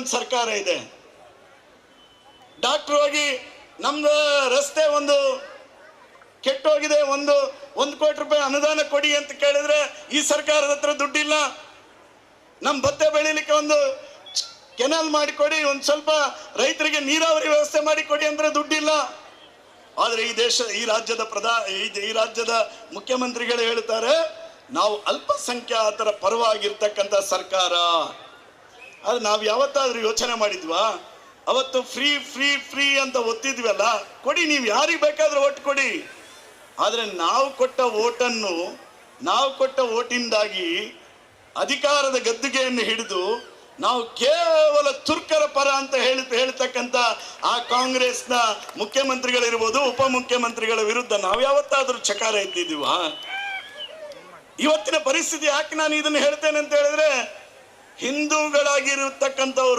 ಒಂದು ಸರ್ಕಾರ ಇದೆ. ಡಾಕ್ಟರ್ ಹೋಗಿ ನಮ್ದು ರಸ್ತೆ ಒಂದು ಕೆಟ್ಟೋಗಿದೆ, 1 ಕೋಟಿ ರೂಪಾಯಿ ಅನುದಾನ ಕೊಡಿ ಅಂತ ಕೇಳಿದ್ರೆ ಈ ಸರ್ಕಾರದ ಹತ್ರ ದುಡ್ಡಿಲ್ಲ. ನಮ್ಮ ಭತ್ತ ಬೆಳಿಲಿಕ್ಕೆ ಒಂದು ಕೆನಾಲ್ ಮಾಡಿಕೊಡಿ, ಒಂದು ಸ್ವಲ್ಪ ರೈತರಿಗೆ ನೀರಾವರಿ ವ್ಯವಸ್ಥೆ ಮಾಡಿಕೊಡಿ ಅಂದ್ರೆ ದುಡ್ಡಿಲ್ಲ. ಆದರೆ ಈ ರಾಜ್ಯದ ಮುಖ್ಯಮಂತ್ರಿಗಳು ಹೇಳ್ತಾರೆ ನಾವು ಅಲ್ಪಸಂಖ್ಯಾತರ ಪರವಾಗಿರ್ತಕ್ಕಂಥ ಸರ್ಕಾರ. ಅದು ನಾವು ಯಾವತ್ತಾದ್ರೂ ಯೋಚನೆ ಮಾಡಿದ್ವಾ? ಅವತ್ತು ಫ್ರೀ ಫ್ರೀ ಫ್ರೀ ಅಂತ ಒತ್ತಿದ್ವಲ್ಲ, ಕೊಡಿ, ನೀವು ಯಾರಿಗೆ ಬೇಕಾದ್ರೂ ಓಟ್ ಕೊಡಿ. ಆದರೆ ನಾವು ಕೊಟ್ಟ ಓಟಿಂದಾಗಿ ಅಧಿಕಾರದ ಗದ್ದುಗೆಯನ್ನು ಹಿಡಿದು ನಾವು ಕೇವಲ ತುರ್ಕರ ಪರ ಅಂತ ಹೇಳ್ತಕ್ಕಂಥ ಆ ಕಾಂಗ್ರೆಸ್ನ ಮುಖ್ಯಮಂತ್ರಿಗಳಿರ್ಬೋದು, ಉಪಮುಖ್ಯಮಂತ್ರಿಗಳ ವಿರುದ್ಧ ನಾವು ಯಾವತ್ತಾದ್ರೂ ಚಕಾರ ಎತ್ತಿದ್ದೀವಾ? ಇವತ್ತಿನ ಪರಿಸ್ಥಿತಿ ಯಾಕೆ ನಾನು ಇದನ್ನು ಹೇಳ್ತೇನೆ ಅಂತ ಹೇಳಿದ್ರೆ, ಹಿಂದೂಗಳಾಗಿರತಕ್ಕಂಥವ್ರು